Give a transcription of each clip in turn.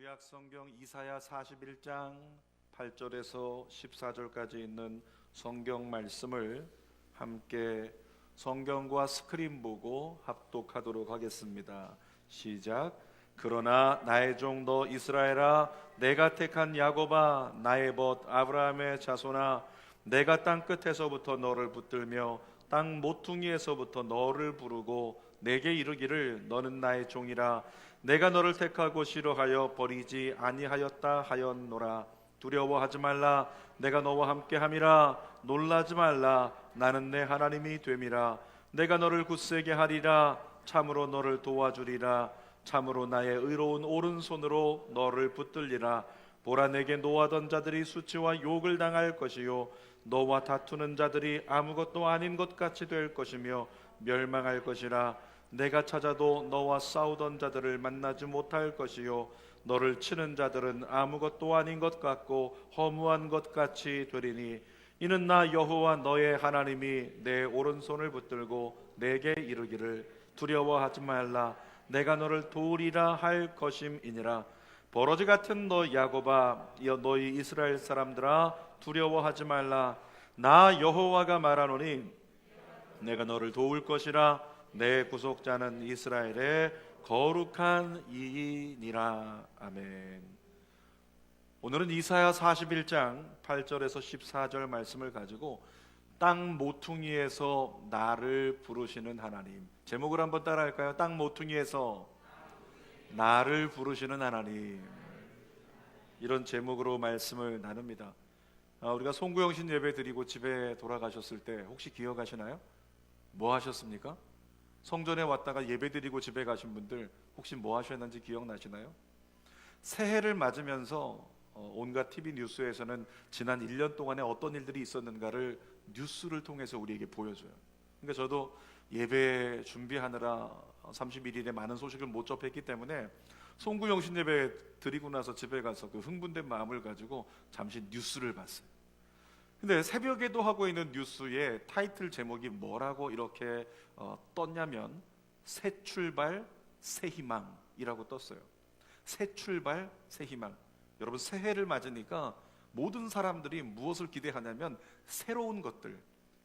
구약 성경 이사야 41장 8절에서 14절까지 있는 성경 말씀을 함께 성경과 스크린 보고 합독하도록 하겠습니다. 시작. 그러나 나의 종 너 이스라엘아, 내가 택한 야곱아, 나의 벗 아브라함의 자손아, 내가 땅 끝에서부터 너를 붙들며 땅 모퉁이에서부터 너를 부르고 내게 이르기를 너는 나의 종이라. 내가 너를 택하고 싫어하여 버리지 아니하였다 하였노라. 두려워하지 말라. 내가 너와 함께함이라. 놀라지 말라. 나는 내 하나님이 됨이라. 내가 너를 굳세게 하리라. 참으로 너를 도와주리라. 참으로 나의 의로운 오른손으로 너를 붙들리라. 보라, 내게 노하던 자들이 수치와 욕을 당할 것이요 너와 다투는 자들이 아무것도 아닌 것 같이 될 것이며 멸망할 것이라. 내가 찾아도 너와 싸우던 자들을 만나지 못할 것이요 너를 치는 자들은 아무것도 아닌 것 같고 허무한 것 같이 되리니 이는 나 여호와 너의 하나님이 내 오른손을 붙들고 내게 이르기를 두려워하지 말라. 내가 너를 도우리라 할 것임이니라. 버러지 같은 너 야곱아, 너희 이스라엘 사람들아, 두려워하지 말라. 나 여호와가 말하노니 내가 너를 도울 것이라. 내 구속자는 이스라엘의 거룩한 이이니라. 아멘. 오늘은 이사야 41장 8절에서 14절 말씀을 가지고 땅 모퉁이에서 나를 부르시는 하나님, 제목을 한번 따라할까요? 땅 모퉁이에서 나를 부르시는 하나님, 이런 제목으로 말씀을 나눕니다. 우리가 송구영신 예배 드리고 집에 돌아가셨을 때 혹시 기억하시나요? 뭐 하셨습니까? 성전에 왔다가 예배 드리고 집에 가신 분들 혹시 뭐 하셨는지 기억나시나요? 새해를 맞으면서 온갖 TV 뉴스에서는 지난 1년 동안에 어떤 일들이 있었는가를 뉴스를 통해서 우리에게 보여줘요. 그러니까 저도 예배 준비하느라 31일에 많은 소식을 못 접했기 때문에 송구영신 예배 드리고 나서 집에 가서 그 흥분된 마음을 가지고 잠시 뉴스를 봤어요. 근데 새벽에도 하고 있는 뉴스의 타이틀 제목이 뭐라고 이렇게 떴냐면 새 출발 새 희망이라고 떴어요. 새 출발 새 희망. 여러분, 새해를 맞으니까 모든 사람들이 무엇을 기대하냐면 새로운 것들.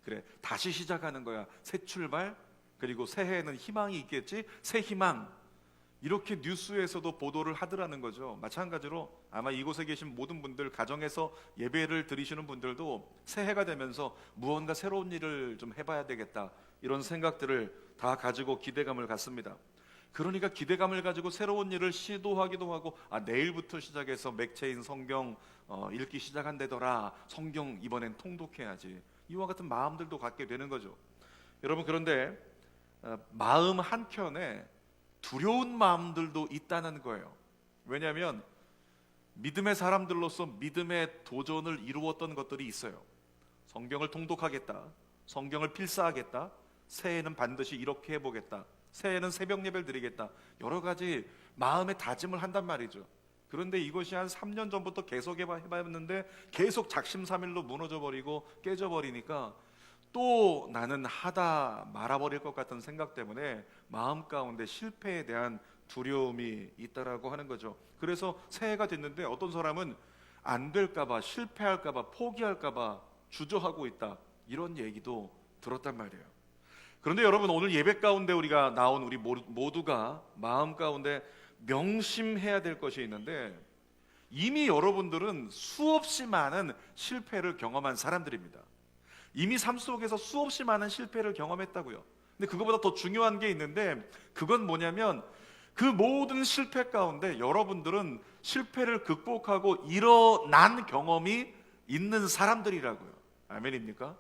그래, 다시 시작하는 거야. 새 출발, 그리고 새해에는 희망이 있겠지. 새 희망. 이렇게 뉴스에서도 보도를 하더라는 거죠. 마찬가지로 아마 이곳에 계신 모든 분들, 가정에서 예배를 드리시는 분들도 새해가 되면서 무언가 새로운 일을 좀 해봐야 되겠다, 이런 생각들을 다 가지고 기대감을 갖습니다. 그러니까 기대감을 가지고 새로운 일을 시도하기도 하고, 내일부터 시작해서 맥체인 성경 읽기 시작한다더라, 성경 이번엔 통독해야지, 이와 같은 마음들도 갖게 되는 거죠. 여러분, 그런데 마음 한켠에 두려운 마음들도 있다는 거예요. 왜냐하면 믿음의 사람들로서 믿음의 도전을 이루었던 것들이 있어요. 성경을 통독하겠다, 성경을 필사하겠다, 새해에는 반드시 이렇게 해보겠다, 새해에는 새벽 예배를 드리겠다, 여러 가지 마음의 다짐을 한단 말이죠. 그런데 이것이 한 3년 전부터 계속 해봤는데 계속 작심삼일로 무너져버리고 깨져버리니까 또 나는 하다 말아버릴 것 같은 생각 때문에 마음 가운데 실패에 대한 두려움이 있다라고 하는 거죠. 그래서 새해가 됐는데 어떤 사람은 안 될까봐, 실패할까봐, 포기할까봐 주저하고 있다, 이런 얘기도 들었단 말이에요. 그런데 여러분, 오늘 예배 가운데 우리가 나온 우리 모두가 마음 가운데 명심해야 될 것이 있는데, 이미 여러분들은 수없이 많은 실패를 경험한 사람들입니다. 이미 삶 속에서 수없이 많은 실패를 경험했다고요. 근데 그거보다 더 중요한 게 있는데, 그건 뭐냐면 그 모든 실패 가운데 여러분들은 실패를 극복하고 일어난 경험이 있는 사람들이라고요. 아멘입니까?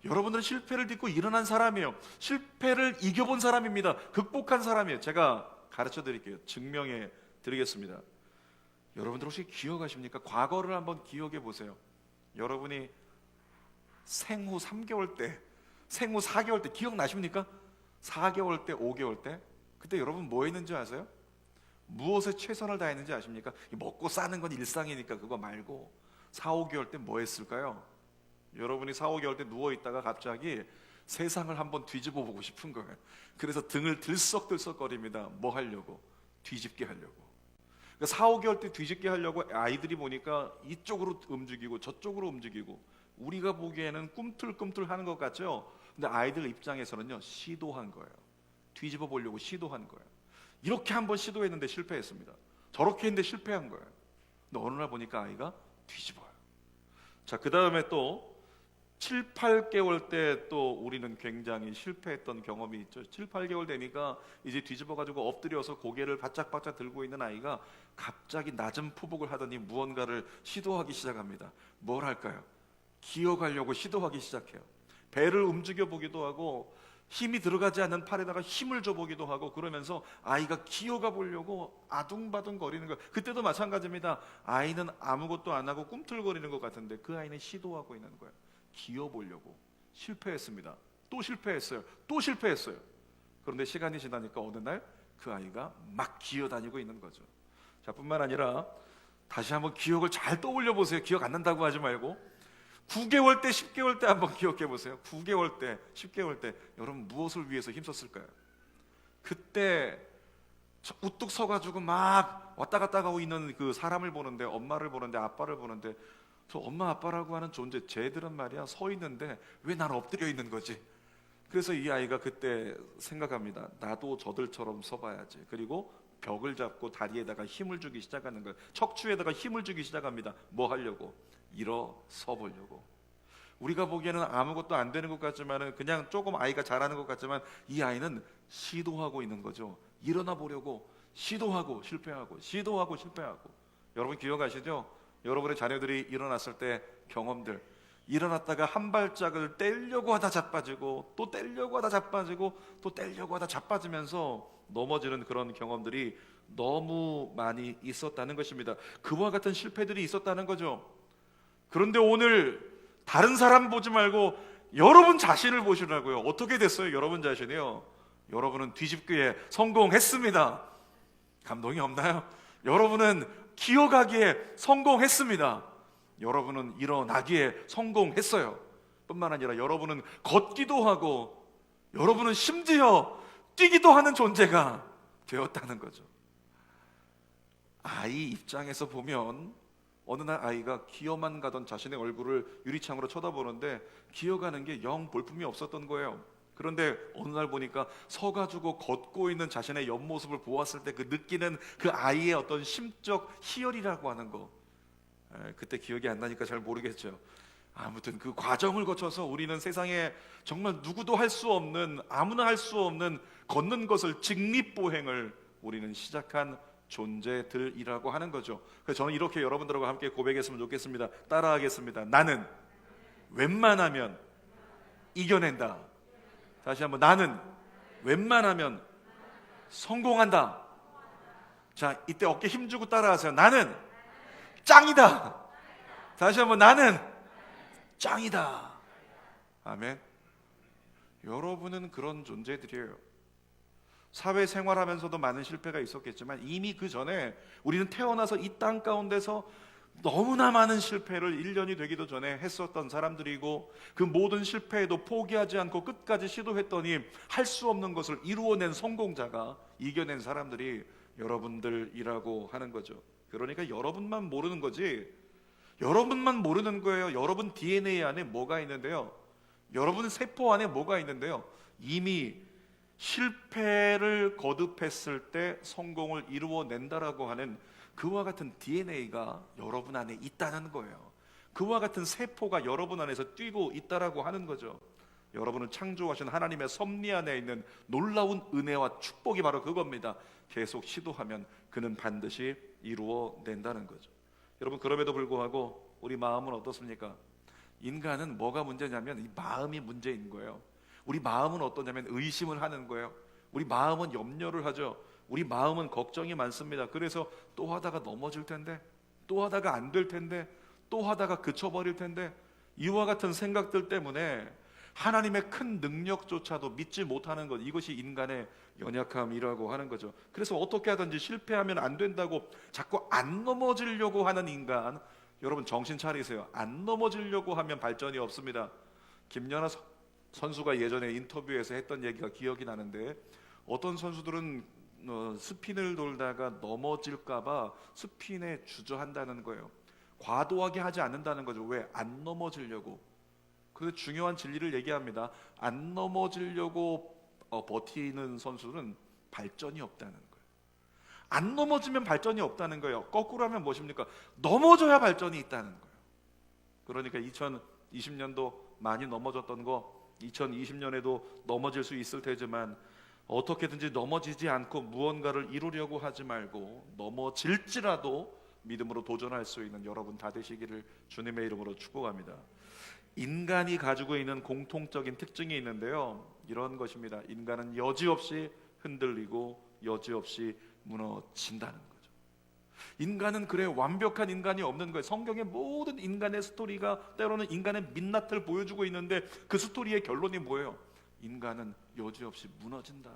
여러분들은 실패를 딛고 일어난 사람이에요. 실패를 이겨본 사람입니다. 극복한 사람이에요. 제가 가르쳐 드릴게요. 증명해 드리겠습니다. 여러분들 혹시 기억하십니까? 과거를 한번 기억해 보세요. 여러분이 생후 3개월 때, 생후 4개월 때 기억나십니까? 4개월 때, 5개월 때, 그때 여러분 뭐 했는지 아세요? 무엇에 최선을 다했는지 아십니까? 먹고 사는 건 일상이니까 그거 말고 4, 5개월 때 뭐 했을까요? 여러분이 4, 5개월 때 누워있다가 갑자기 세상을 한번 뒤집어 보고 싶은 거예요. 그래서 등을 들썩들썩거립니다. 뭐 하려고? 뒤집게 하려고. 그러니까 4, 5개월 때 뒤집게 하려고 아이들이 보니까 이쪽으로 움직이고 저쪽으로 움직이고 우리가 보기에는 꿈틀꿈틀 하는 것 같죠. 근데 아이들 입장에서는요, 시도한 거예요. 뒤집어 보려고 시도한 거예요. 이렇게 한번 시도했는데 실패했습니다. 저렇게 했는데 실패한 거예요. 근데 어느 날 보니까 아이가 뒤집어요. 자, 그 다음에 또 7, 8개월 때 또 우리는 굉장히 실패했던 경험이 있죠. 7, 8개월 되니까 이제 뒤집어가지고 엎드려서 고개를 바짝바짝 들고 있는 아이가 갑자기 낮은 포복을 하더니 무언가를 시도하기 시작합니다. 뭘 할까요? 기어가려고 시도하기 시작해요. 배를 움직여 보기도 하고 힘이 들어가지 않는 팔에다가 힘을 줘 보기도 하고 그러면서 아이가 기어가 보려고 아둥바둥 거리는 거예요. 그때도 마찬가지입니다. 아이는 아무것도 안 하고 꿈틀거리는 것 같은데 그 아이는 시도하고 있는 거예요. 기어 보려고. 실패했습니다. 또 실패했어요. 또 실패했어요. 그런데 시간이 지나니까 어느 날 그 아이가 막 기어다니고 있는 거죠. 자, 뿐만 아니라 다시 한번 기억을 잘 떠올려 보세요. 기억 안 난다고 하지 말고 9개월 때, 10개월 때 한번 기억해 보세요. 9개월 때, 10개월 때 여러분 무엇을 위해서 힘썼을까요? 그때 우뚝 서가지고 막 왔다 갔다 하고 있는 그 사람을 보는데, 엄마를 보는데, 아빠를 보는데, 저 엄마 아빠라고 하는 존재, 쟤들은 말이야 서 있는데 왜 나는 엎드려 있는 거지? 그래서 이 아이가 그때 생각합니다. 나도 저들처럼 서봐야지. 그리고 벽을 잡고 다리에다가 힘을 주기 시작하는 거예요. 척추에다가 힘을 주기 시작합니다. 뭐 하려고? 일어서 보려고. 우리가 보기에는 아무것도 안 되는 것 같지만, 그냥 조금 아이가 잘하는 것 같지만 이 아이는 시도하고 있는 거죠. 일어나 보려고 시도하고 실패하고 시도하고 실패하고. 여러분 기억하시죠? 여러분의 자녀들이 일어났을 때 경험들, 일어났다가 한 발짝을 떼려고 하다 자빠지고 또 떼려고 하다 자빠지고 또 떼려고 하다 자빠지면서 넘어지는 그런 경험들이 너무 많이 있었다는 것입니다. 그와 같은 실패들이 있었다는 거죠. 그런데 오늘 다른 사람 보지 말고 여러분 자신을 보시라고요. 어떻게 됐어요? 여러분 자신이요, 여러분은 뒤집기에 성공했습니다. 감동이 없나요? 여러분은 기어가기에 성공했습니다. 여러분은 일어나기에 성공했어요. 뿐만 아니라 여러분은 걷기도 하고 여러분은 심지어 뛰기도 하는 존재가 되었다는 거죠. 아이 입장에서 보면 어느 날 아이가 기어만 가던 자신의 얼굴을 유리창으로 쳐다보는데 기어가는 게 영 볼품이 없었던 거예요. 그런데 어느 날 보니까 서가지고 걷고 있는 자신의 옆모습을 보았을 때 그 느끼는 그 아이의 어떤 심적 희열이라고 하는 거, 그때 기억이 안 나니까 잘 모르겠죠. 아무튼 그 과정을 거쳐서 우리는 세상에 정말 누구도 할 수 없는, 아무나 할 수 없는 걷는 것을 직립보행을 우리는 시작한 존재들이라고 하는 거죠. 그래서 저는 이렇게 여러분들과 함께 고백했으면 좋겠습니다. 따라하겠습니다. 나는 웬만하면 이겨낸다. 다시 한번, 나는 웬만하면 성공한다. 자, 이때 어깨 힘주고 따라하세요. 나는 짱이다. 다시 한번, 나는 짱이다. 아멘. 여러분은 그런 존재들이에요. 사회생활하면서도 많은 실패가 있었겠지만 이미 그 전에 우리는 태어나서 이 땅 가운데서 너무나 많은 실패를 1년이 되기도 전에 했었던 사람들이고, 그 모든 실패에도 포기하지 않고 끝까지 시도했더니 할 수 없는 것을 이루어낸 성공자가, 이겨낸 사람들이 여러분들이라고 하는 거죠. 그러니까 여러분만 모르는 거지, 여러분만 모르는 거예요. 여러분 DNA 안에 뭐가 있는데요, 여러분 세포 안에 뭐가 있는데요, 이미 실패를 거듭했을 때 성공을 이루어낸다라고 하는 그와 같은 DNA가 여러분 안에 있다는 거예요. 그와 같은 세포가 여러분 안에서 뛰고 있다라고 하는 거죠. 여러분을 창조하신 하나님의 섭리 안에 있는 놀라운 은혜와 축복이 바로 그겁니다. 계속 시도하면 그는 반드시 이루어낸다는 거죠. 여러분, 그럼에도 불구하고 우리 마음은 어떻습니까? 인간은 뭐가 문제냐면 이 마음이 문제인 거예요. 우리 마음은 어떠냐면 의심을 하는 거예요. 우리 마음은 염려를 하죠. 우리 마음은 걱정이 많습니다. 그래서 또 하다가 넘어질 텐데, 또 하다가 안 될 텐데, 또 하다가 그쳐버릴 텐데, 이와 같은 생각들 때문에 하나님의 큰 능력조차도 믿지 못하는 것, 이것이 인간의 연약함이라고 하는 거죠. 그래서 어떻게 하든지 실패하면 안 된다고 자꾸 안 넘어지려고 하는 인간, 여러분 정신 차리세요. 안 넘어지려고 하면 발전이 없습니다. 김연아 선수가 예전에 인터뷰에서 했던 얘기가 기억이 나는데, 어떤 선수들은 스핀을 돌다가 넘어질까봐 스핀에 주저한다는 거예요. 과도하게 하지 않는다는 거죠. 왜? 안 넘어지려고. 그래서 중요한 진리를 얘기합니다. 안 넘어지려고 버티는 선수는 발전이 없다는 거예요. 안 넘어지면 발전이 없다는 거예요. 거꾸로 하면 무엇입니까? 넘어져야 발전이 있다는 거예요. 그러니까 2020년도 많이 넘어졌던 거 2020년에도 넘어질 수 있을 테지만 어떻게든지 넘어지지 않고 무언가를 이루려고 하지 말고 넘어질지라도 믿음으로 도전할 수 있는 여러분 다 되시기를 주님의 이름으로 축복합니다. 인간이 가지고 있는 공통적인 특징이 있는데요, 이런 것입니다. 인간은 여지없이 흔들리고 여지없이 무너진다는 거죠. 인간은 그래 완벽한 인간이 없는 거예요. 성경의 모든 인간의 스토리가 때로는 인간의 민낯을 보여주고 있는데 그 스토리의 결론이 뭐예요? 인간은 여지없이 무너진다.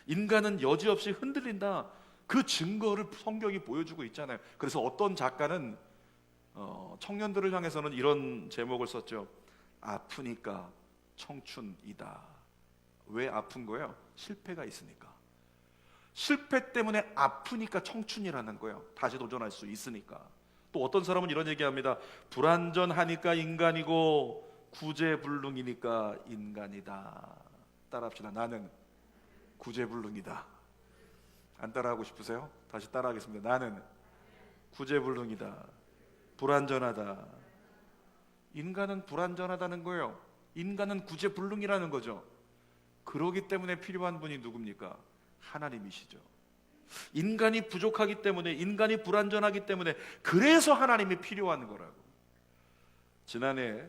인간은 여지없이 흔들린다. 그 증거를 성경이 보여주고 있잖아요. 그래서 어떤 작가는 청년들을 향해서는 이런 제목을 썼죠. 아프니까 청춘이다. 왜 아픈 거예요? 실패가 있으니까. 실패 때문에 아프니까 청춘이라는 거예요. 다시 도전할 수 있으니까. 또 어떤 사람은 이런 얘기합니다. 불완전하니까 인간이고 구제불능이니까 인간이다. 따라합시다. 나는 구제불능이다. 안 따라하고 싶으세요? 다시 따라하겠습니다. 나는 구제불능이다. 불완전하다. 인간은 불완전하다는 거예요. 인간은 구제불능이라는 거죠. 그러기 때문에 필요한 분이 누굽니까? 하나님이시죠. 인간이 부족하기 때문에, 인간이 불완전하기 때문에, 그래서 하나님이 필요한 거라고. 지난해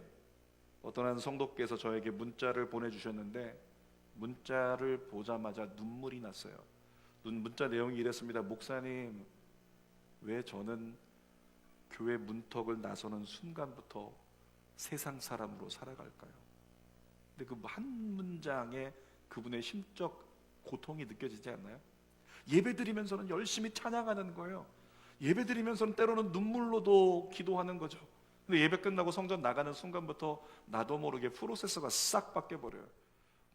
어떤 한 성도께서 저에게 문자를 보내주셨는데 문자를 보자마자 눈물이 났어요. 문자 내용이 이랬습니다. 목사님, 왜 저는 교회 문턱을 나서는 순간부터 세상 사람으로 살아갈까요? 근데 그 한 문장에 그분의 심적 고통이 느껴지지 않나요? 예배드리면서는 열심히 찬양하는 거예요. 예배드리면서는 때로는 눈물로도 기도하는 거죠. 근데 예배 끝나고 성전 나가는 순간부터 나도 모르게 프로세서가 싹 바뀌어버려요.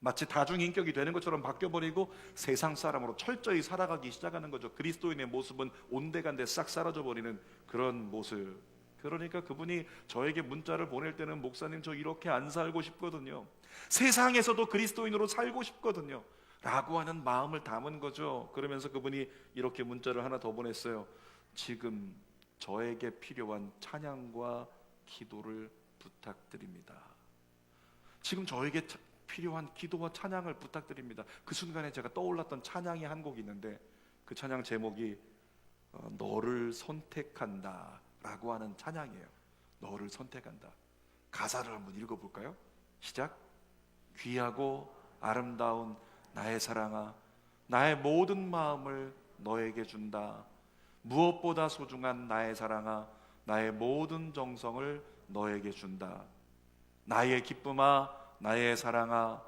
마치 다중인격이 되는 것처럼 바뀌어버리고 세상 사람으로 철저히 살아가기 시작하는 거죠. 그리스도인의 모습은 온데간데 싹 사라져버리는 그런 모습. 그러니까 그분이 저에게 문자를 보낼 때는 목사님 저 이렇게 안 살고 싶거든요. 세상에서도 그리스도인으로 살고 싶거든요. 라고 하는 마음을 담은 거죠. 그러면서 그분이 이렇게 문자를 하나 더 보냈어요. 지금 저에게 필요한 찬양과 기도를 부탁드립니다. 지금 저에게 필요한 기도와 찬양을 부탁드립니다. 그 순간에 제가 떠올랐던 찬양이 한 곡이 있는데 그 찬양 제목이 너를 선택한다 라고 하는 찬양이에요. 너를 선택한다. 가사를 한번 읽어볼까요? 시작. 귀하고 아름다운 나의 사랑아, 나의 모든 마음을 너에게 준다. 무엇보다 소중한 나의 사랑아, 나의 모든 정성을 너에게 준다. 나의 기쁨아, 나의 사랑아,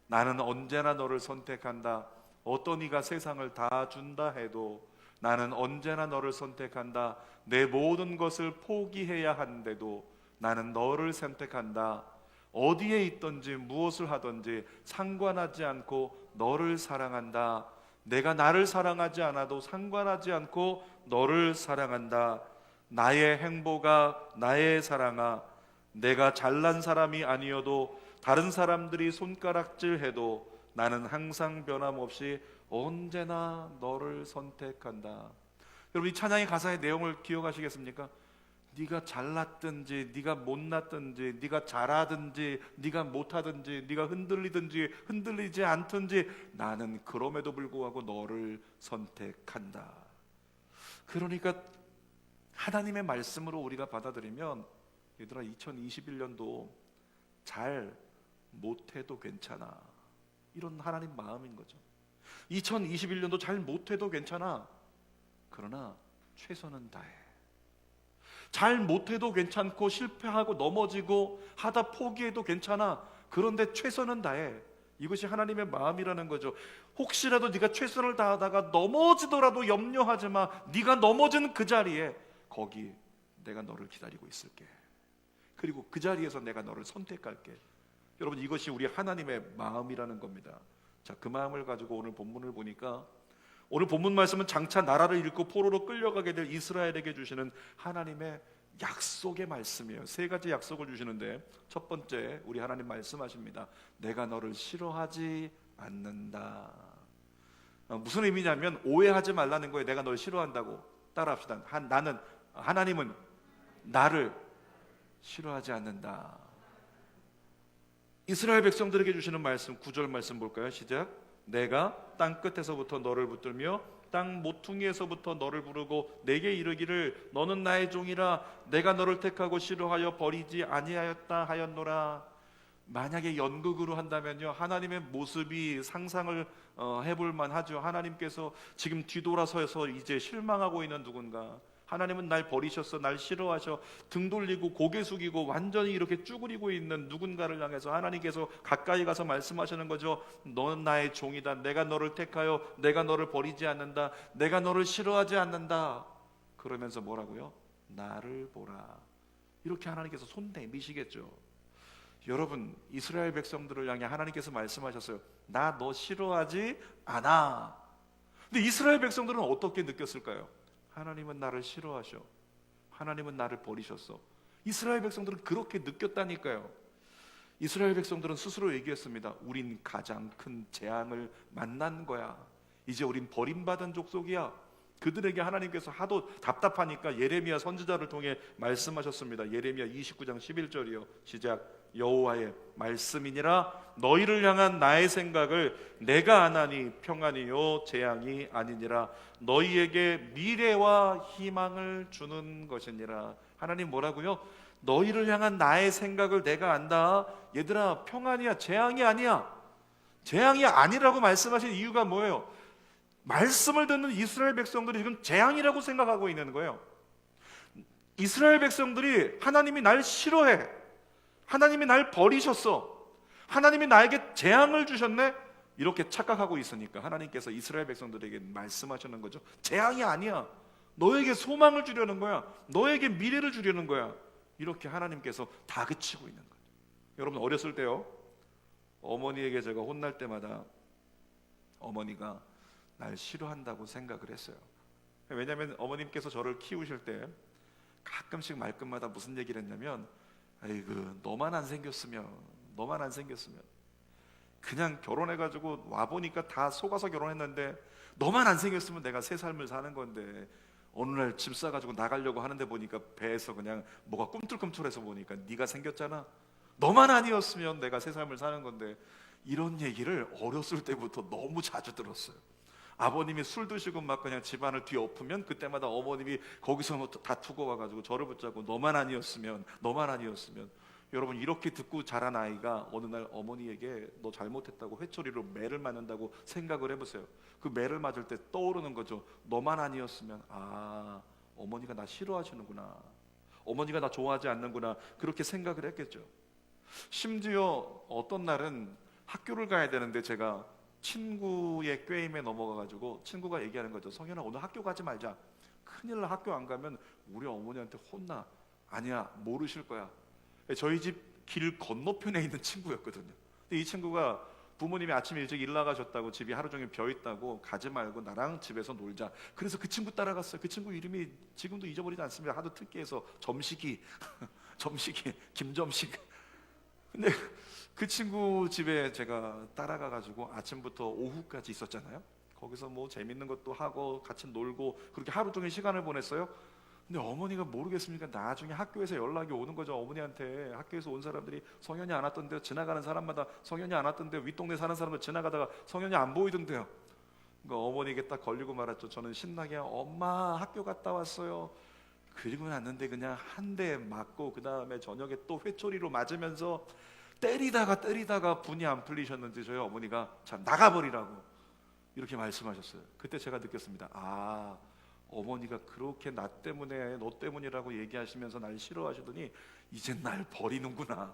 나는 언제나 너를 선택한다. 어떤 이가 세상을 다 준다 해도 나는 언제나 너를 선택한다. 내 모든 것을 포기해야 하는데도 나는 너를 선택한다. 어디에 있든지 무엇을 하든지 상관하지 않고 너를 사랑한다. 내가 나를 사랑하지 않아도 상관하지 않고 너를 사랑한다. 나의 행보가 나의 사랑아, 내가 잘난 사람이 아니어도 다른 사람들이 손가락질해도 나는 항상 변함없이 언제나 너를 선택한다. 여러분 이 찬양의 가사의 내용을 기억하시겠습니까? 네가 잘났든지 네가 못났든지 네가 잘하든지 네가 못하든지 네가 흔들리든지 흔들리지 않든지 나는 그럼에도 불구하고 너를 선택한다. 그러니까 하나님의 말씀으로 우리가 받아들이면 얘들아 2021년도 잘 못해도 괜찮아. 이런 하나님 마음인 거죠. 2021년도 잘 못해도 괜찮아. 그러나 최선은 다해. 잘 못해도 괜찮고 실패하고 넘어지고 하다 포기해도 괜찮아. 그런데 최선은 다해. 이것이 하나님의 마음이라는 거죠. 혹시라도 네가 최선을 다하다가 넘어지더라도 염려하지 마. 네가 넘어진 그 자리에 거기 내가 너를 기다리고 있을게. 그리고 그 자리에서 내가 너를 선택할게. 여러분 이것이 우리 하나님의 마음이라는 겁니다. 자, 그 마음을 가지고 오늘 본문을 보니까 오늘 본문 말씀은 장차 나라를 잃고 포로로 끌려가게 될 이스라엘에게 주시는 하나님의 약속의 말씀이에요. 세 가지 약속을 주시는데, 첫 번째, 우리 하나님 말씀하십니다. 내가 너를 싫어하지 않는다. 무슨 의미냐면 오해하지 말라는 거예요. 내가 널 싫어한다고. 따라합시다. 하나님은 나를 싫어하지 않는다. 이스라엘 백성들에게 주시는 말씀, 9절 말씀 볼까요? 시작. 내가 땅 끝에서부터 너를 붙들며 땅 모퉁이에서부터 너를 부르고 내게 이르기를 너는 나의 종이라 내가 너를 택하고 싫어하여 버리지 아니하였다 하였노라. 만약에 연극으로 한다면요, 하나님의 모습이 상상을 해볼 만하죠. 하나님께서 지금 뒤돌아서서 이제 실망하고 있는 누군가, 하나님은 날 버리셨어, 날 싫어하셔, 등 돌리고 고개 숙이고 완전히 이렇게 쭈그리고 있는 누군가를 향해서 하나님께서 가까이 가서 말씀하시는 거죠. 너는 나의 종이다. 내가 너를 택하여 내가 너를 버리지 않는다. 내가 너를 싫어하지 않는다. 그러면서 뭐라고요? 나를 보라. 이렇게 하나님께서 손 내미시겠죠. 여러분, 이스라엘 백성들을 향해 하나님께서 말씀하셨어요. 나 너 싫어하지 않아. 근데 이스라엘 백성들은 어떻게 느꼈을까요? 하나님은 나를 싫어하셔. 하나님은 나를 버리셨어. 이스라엘 백성들은 그렇게 느꼈다니까요. 이스라엘 백성들은 스스로 얘기했습니다. 우린 가장 큰 재앙을 만난 거야. 이제 우린 버림받은 족속이야. 그들에게 하나님께서 하도 답답하니까 예레미야 선지자를 통해 말씀하셨습니다. 예레미야 29장 11절이요. 시작. 여호와의 말씀이니라 너희를 향한 나의 생각을 내가 아나니 평안이요 재앙이 아니니라 너희에게 미래와 희망을 주는 것이니라. 하나님 뭐라고요? 너희를 향한 나의 생각을 내가 안다. 얘들아, 평안이야, 재앙이 아니야. 재앙이 아니라고 말씀하신 이유가 뭐예요? 말씀을 듣는 이스라엘 백성들이 지금 재앙이라고 생각하고 있는 거예요. 이스라엘 백성들이 하나님이 날 싫어해, 하나님이 날 버리셨어, 하나님이 나에게 재앙을 주셨네, 이렇게 착각하고 있으니까 하나님께서 이스라엘 백성들에게 말씀하시는 거죠. 재앙이 아니야. 너에게 소망을 주려는 거야. 너에게 미래를 주려는 거야. 이렇게 하나님께서 다그치고 있는 거예요. 여러분, 어렸을 때요, 어머니에게 제가 혼날 때마다 어머니가 날 싫어한다고 생각을 했어요. 왜냐하면 어머님께서 저를 키우실 때 가끔씩 말끝마다 무슨 얘기를 했냐면, 아이고 너만 안 생겼으면 그냥 결혼해가지고 와보니까 다 속아서 결혼했는데 너만 안 생겼으면 내가 새 삶을 사는 건데 어느 날 집 싸가지고 나가려고 하는데 보니까 배에서 그냥 뭐가 꿈틀꿈틀해서 보니까 네가 생겼잖아. 너만 아니었으면 내가 새 삶을 사는 건데. 이런 얘기를 어렸을 때부터 너무 자주 들었어요. 아버님이 술 드시고 막 그냥 집안을 뒤엎으면 그때마다 어머님이 거기서 다투고 와가지고 저를 붙잡고 너만 아니었으면. 여러분, 이렇게 듣고 자란 아이가 어느 날 어머니에게 너 잘못했다고 회초리로 매를 맞는다고 생각을 해보세요. 그 매를 맞을 때 떠오르는 거죠. 너만 아니었으면. 아, 어머니가 나 싫어하시는구나, 어머니가 나 좋아하지 않는구나, 그렇게 생각을 했겠죠. 심지어 어떤 날은 학교를 가야 되는데 제가 친구의 꾀임에 넘어가가지고 친구가 얘기하는 거죠. 성현아, 오늘 학교 가지 말자. 큰일 나, 학교 안 가면 우리 어머니한테 혼나. 아니야, 모르실 거야. 저희 집 길 건너편에 있는 친구였거든요. 근데 이 친구가 부모님이 아침에 일찍 일 나가셨다고 집이 하루 종일 비어 있다고 가지 말고 나랑 집에서 놀자. 그래서 그 친구 따라갔어요. 그 친구 이름이 지금도 잊어버리지 않습니다. 하도 특기해서 점식이 김점식. 근데 그 친구 집에 제가 따라가가지고 아침부터 오후까지 있었잖아요. 거기서 뭐 재밌는 것도 하고 같이 놀고 그렇게 하루 종일 시간을 보냈어요. 근데 어머니가 모르겠습니까? 나중에 학교에서 연락이 오는 거죠. 어머니한테 학교에서 온 사람들이 성현이 안 왔던데요. 지나가는 사람마다 성현이 안 왔던데요. 윗동네 사는 사람들 지나가다가 성현이 안 보이던데요. 그러니까 어머니에게 딱 걸리고 말았죠. 저는 신나게 엄마 학교 갔다 왔어요. 그리고 났는데 그냥 한 대 맞고 그 다음에 저녁에 또 회초리로 맞으면서 때리다가 분이 안 풀리셨는지 저희 어머니가 참 나가버리라고 이렇게 말씀하셨어요. 그때 제가 느꼈습니다. 아, 어머니가 그렇게 나 때문에 너 때문이라고 얘기하시면서 날 싫어하시더니 이젠 날 버리는구나,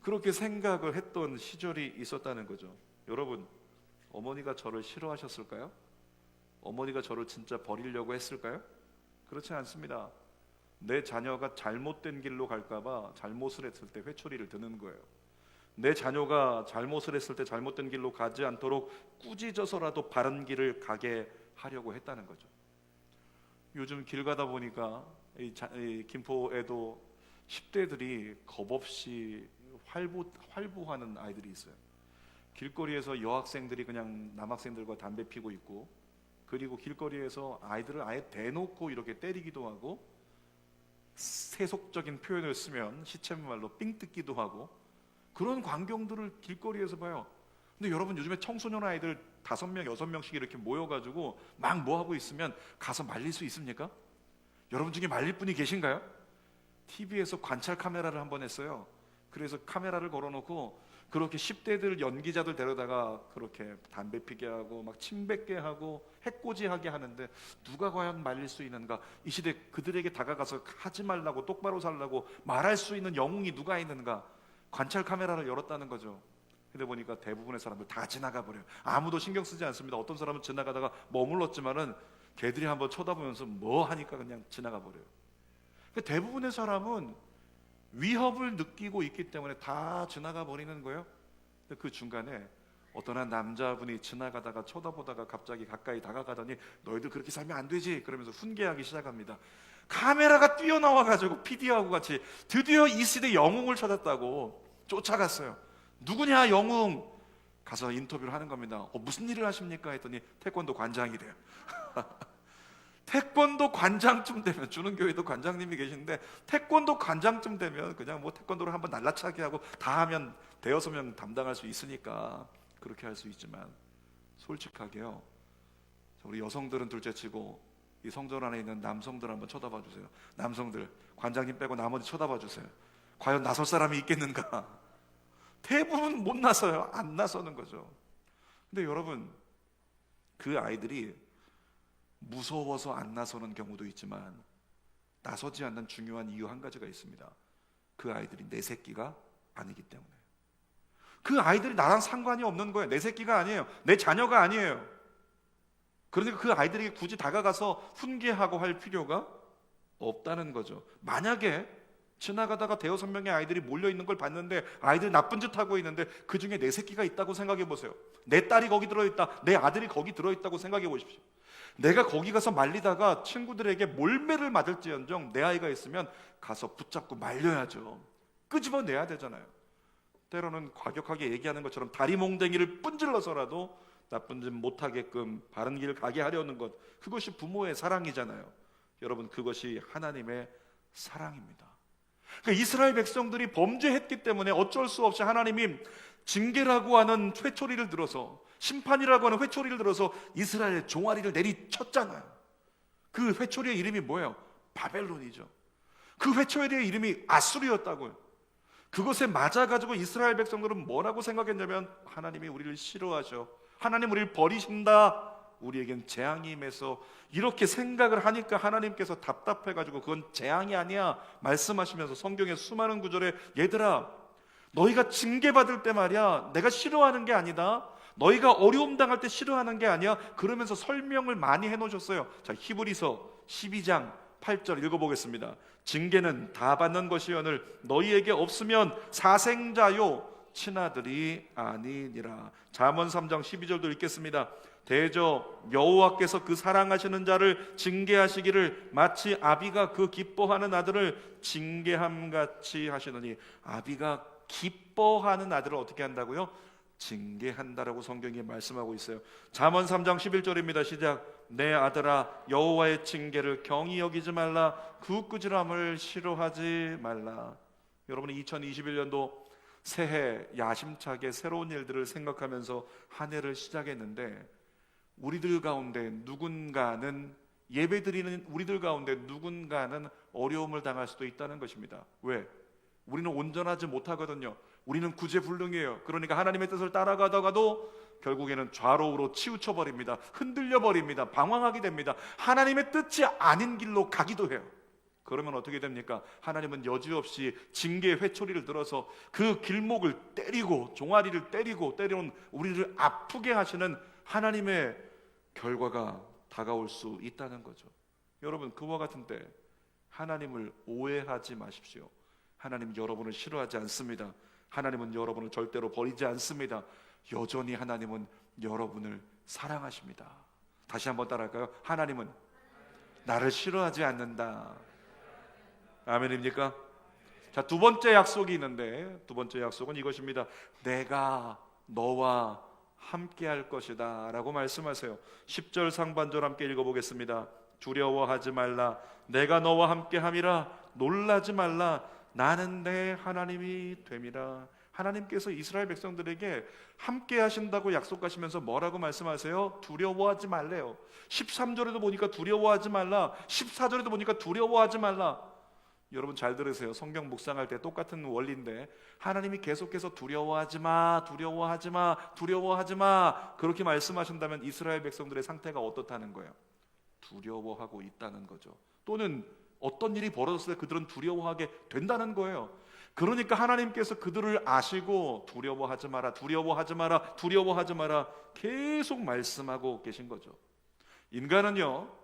그렇게 생각을 했던 시절이 있었다는 거죠. 여러분, 어머니가 저를 싫어하셨을까요? 어머니가 저를 진짜 버리려고 했을까요? 그렇지 않습니다. 내 자녀가 잘못된 길로 갈까봐 잘못을 했을 때 회초리를 드는 거예요. 내 자녀가 잘못을 했을 때 잘못된 길로 가지 않도록 꾸짖어서라도 바른 길을 가게 하려고 했다는 거죠. 요즘 길 가다 보니까 이 김포에도 10대들이 겁없이 활보하는 아이들이 있어요. 길거리에서 여학생들이 그냥 남학생들과 담배 피고 있고, 그리고 길거리에서 아이들을 아예 대놓고 이렇게 때리기도 하고, 세속적인 표현을 쓰면 시쳇말로 삥 뜯기도 하고, 그런 광경들을 길거리에서 봐요. 근데 여러분, 요즘에 청소년 아이들 5명, 6명씩 이렇게 모여가지고 막 뭐 하고 있으면 가서 말릴 수 있습니까? 여러분 중에 말릴 분이 계신가요? TV에서 관찰 카메라를 한번 했어요. 그래서 카메라를 걸어놓고 그렇게 10대들 연기자들 데려다가 그렇게 담배 피게 하고 막 침 뱉게 하고 해코지하게 하는데, 누가 과연 말릴 수 있는가? 이 시대 그들에게 다가가서 하지 말라고, 똑바로 살라고 말할 수 있는 영웅이 누가 있는가? 관찰 카메라를 열었다는 거죠. 근데 보니까 대부분의 사람들 다 지나가 버려요. 아무도 신경 쓰지 않습니다. 어떤 사람은 지나가다가 머물렀지만은 걔들이 한번 쳐다보면서 뭐 하니까 그냥 지나가 버려요. 대부분의 사람은 위협을 느끼고 있기 때문에 다 지나가 버리는 거예요. 근데 그 중간에 어떤 한 남자분이 지나가다가 쳐다보다가 갑자기 가까이 다가가더니 너희들 그렇게 살면 안 되지 그러면서 훈계하기 시작합니다. 카메라가 뛰어나와가지고 PD하고 같이 드디어 이 시대 영웅을 찾았다고 쫓아갔어요. 누구냐 영웅? 가서 인터뷰를 하는 겁니다. 무슨 일을 하십니까? 했더니 태권도 관장이 돼요. 태권도 관장쯤 되면, 주는 교회도 관장님이 계신데 태권도 관장쯤 되면 그냥 뭐 태권도를 한번 날라차게 하고 다 하면 5명 담당할 수 있으니까 그렇게 할 수 있지만, 솔직하게요, 우리 여성들은 둘째치고 이 성전 안에 있는 남성들 한번 쳐다봐 주세요. 남성들, 관장님 빼고 나머지 쳐다봐 주세요. 과연 나설 사람이 있겠는가? 대부분 못 나서요. 안 나서는 거죠. 근데 여러분, 그 아이들이 무서워서 안 나서는 경우도 있지만 나서지 않는 중요한 이유 한 가지가 있습니다. 그 아이들이 내 새끼가 아니기 때문에. 그 아이들이 나랑 상관이 없는 거예요. 내 새끼가 아니에요. 내 자녀가 아니에요. 그러니까 그 아이들에게 굳이 다가가서 훈계하고 할 필요가 없다는 거죠. 만약에 지나가다가 5명의 아이들이 몰려있는 걸 봤는데 아이들이 나쁜 짓 하고 있는데 그 중에 내 새끼가 있다고 생각해 보세요. 내 딸이 거기 들어있다, 내 아들이 거기 들어있다고 생각해 보십시오. 내가 거기 가서 말리다가 친구들에게 몰매를 맞을지언정 내 아이가 있으면 가서 붙잡고 말려야죠. 끄집어내야 되잖아요. 때로는 과격하게 얘기하는 것처럼 다리몽댕이를 분질러서라도 나쁜 짓 못하게끔 바른 길 가게 하려는 것, 그것이 부모의 사랑이잖아요. 여러분, 그것이 하나님의 사랑입니다. 그러니까 이스라엘 백성들이 범죄했기 때문에 어쩔 수 없이 하나님이 징계라고 하는 회초리를 들어서, 심판이라고 하는 회초리를 들어서 이스라엘의 종아리를 내리쳤잖아요. 그 회초리의 이름이 뭐예요? 바벨론이죠. 그 회초리의 이름이 아수르였다고요. 그것에 맞아가지고 이스라엘 백성들은 뭐라고 생각했냐면, 하나님이 우리를 싫어하셔, 하나님 우리를 버리신다, 우리에겐 재앙이 임해서, 이렇게 생각을 하니까 하나님께서 답답해가지고 그건 재앙이 아니야 말씀하시면서 성경의 수많은 구절에, 얘들아 너희가 징계받을 때 말이야, 내가 싫어하는 게 아니다, 너희가 어려움 당할 때 싫어하는 게 아니야, 그러면서 설명을 많이 해놓으셨어요. 자, 히브리서 12장 8절 읽어보겠습니다. 징계는 다 받는 것이오늘 너희에게 없으면 사생자요 친아들이 아니니라. 잠언 3장 12절도 읽겠습니다. 대저 여호와께서 그 사랑하시는 자를 징계하시기를 마치 아비가 그 기뻐하는 아들을 징계함같이 하시느니. 아비가 기뻐하는 아들을 어떻게 한다고요? 징계한다라고 성경이 말씀하고 있어요. 잠언 3장 11절입니다. 시작. 내 아들아 여호와의 징계를 경히 여기지 말라, 굳꾸지람을 싫어하지 말라. 여러분이 2021년도 새해 야심차게 새로운 일들을 생각하면서 한 해를 시작했는데, 우리들 가운데 누군가는, 예배드리는 우리들 가운데 누군가는 어려움을 당할 수도 있다는 것입니다. 왜? 우리는 온전하지 못하거든요. 우리는 구제불능이에요. 그러니까 하나님의 뜻을 따라가다가도 결국에는 좌로우로 치우쳐버립니다. 흔들려버립니다. 방황하게 됩니다. 하나님의 뜻이 아닌 길로 가기도 해요. 그러면 어떻게 됩니까? 하나님은 여지없이 징계의 회초리를 들어서 그 길목을 때리고, 종아리를 때리고, 때려온 우리를 아프게 하시는 하나님의 결과가 다가올 수 있다는 거죠. 여러분, 그와 같은 때 하나님을 오해하지 마십시오. 하나님 여러분을 싫어하지 않습니다. 하나님은 여러분을 절대로 버리지 않습니다. 여전히 하나님은 여러분을 사랑하십니다. 다시 한번 따라할까요? 하나님은 나를 싫어하지 않는다. 아멘입니까? 자, 두 번째 약속이 있는데, 두 번째 약속은 이것입니다. 내가 너와 함께 할 것이다 라고 말씀하세요. 10절 상반절 함께 읽어보겠습니다. 두려워하지 말라. 내가 너와 함께 함이라. 놀라지 말라. 나는 내 하나님이 됨이라. 하나님께서 이스라엘 백성들에게 함께 하신다고 약속하시면서 뭐라고 말씀하세요? 두려워하지 말래요. 13절에도 보니까 두려워하지 말라. 14절에도 보니까 두려워하지 말라. 여러분 잘 들으세요. 성경 묵상할 때 똑같은 원리인데 하나님이 계속해서 두려워하지 마, 두려워하지 마, 두려워하지 마 그렇게 말씀하신다면 이스라엘 백성들의 상태가 어떻다는 거예요? 두려워하고 있다는 거죠. 또는 어떤 일이 벌어졌을 때 그들은 두려워하게 된다는 거예요. 그러니까 하나님께서 그들을 아시고 두려워하지 마라, 두려워하지 마라, 두려워하지 마라 계속 말씀하고 계신 거죠. 인간은요,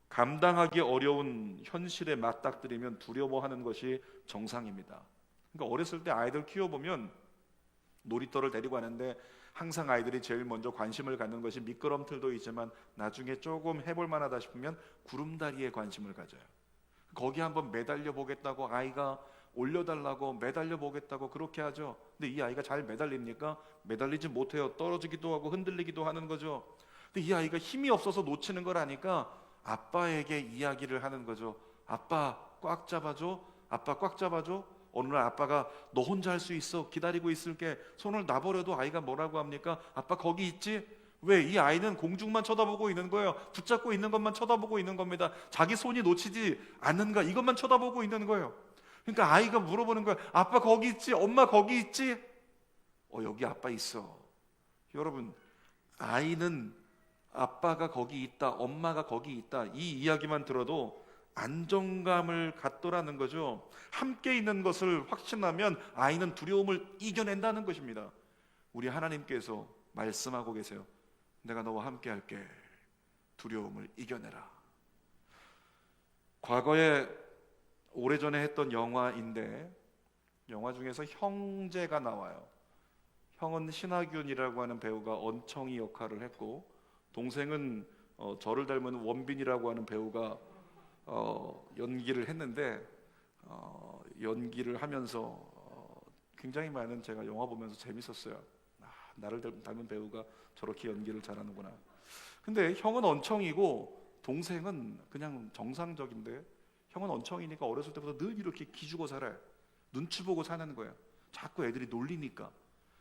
감당하기 어려운 현실에 맞닥뜨리면 두려워하는 것이 정상입니다. 그러니까 어렸을 때 아이들 키워보면 놀이터를 데리고 가는데 항상 아이들이 제일 먼저 관심을 갖는 것이 미끄럼틀도 있지만 나중에 조금 해볼 만하다 싶으면 구름다리에 관심을 가져요. 거기 한번 매달려 보겠다고 아이가 올려달라고 매달려 보겠다고 그렇게 하죠. 근데 이 아이가 잘 매달립니까? 매달리지 못해요. 떨어지기도 하고 흔들리기도 하는 거죠. 근데 이 아이가 힘이 없어서 놓치는 걸 아니까 아빠에게 이야기를 하는 거죠. 아빠 꽉 잡아줘. 아빠 꽉 잡아줘. 어느 날 아빠가 너 혼자 할 수 있어. 기다리고 있을게. 손을 놔버려도 아이가 뭐라고 합니까? 아빠 거기 있지? 왜? 이 아이는 공중만 쳐다보고 있는 거예요. 붙잡고 있는 것만 쳐다보고 있는 겁니다. 자기 손이 놓치지 않는가 이것만 쳐다보고 있는 거예요. 그러니까 아이가 물어보는 거예요. 아빠 거기 있지? 엄마 거기 있지? 여기 아빠 있어. 여러분, 아이는 아빠가 거기 있다, 엄마가 거기 있다 이 이야기만 들어도 안정감을 갖더라는 거죠. 함께 있는 것을 확신하면 아이는 두려움을 이겨낸다는 것입니다. 우리 하나님께서 말씀하고 계세요. 내가 너와 함께 할게. 두려움을 이겨내라. 과거에 오래전에 했던 영화인데 영화 중에서 형제가 나와요. 형은 신하균이라고 하는 배우가 언청이 역할을 했고 동생은 저를 닮은 원빈이라고 하는 배우가 연기를 했는데 연기를 하면서 굉장히 많은 제가 영화 보면서 재밌었어요. 나를 닮은 배우가 저렇게 연기를 잘하는구나. 근데 형은 언청이고 동생은 그냥 정상적인데 형은 언청이니까 어렸을 때부터 늘 이렇게 기죽어 살아요. 눈치 보고 사는 거예요. 자꾸 애들이 놀리니까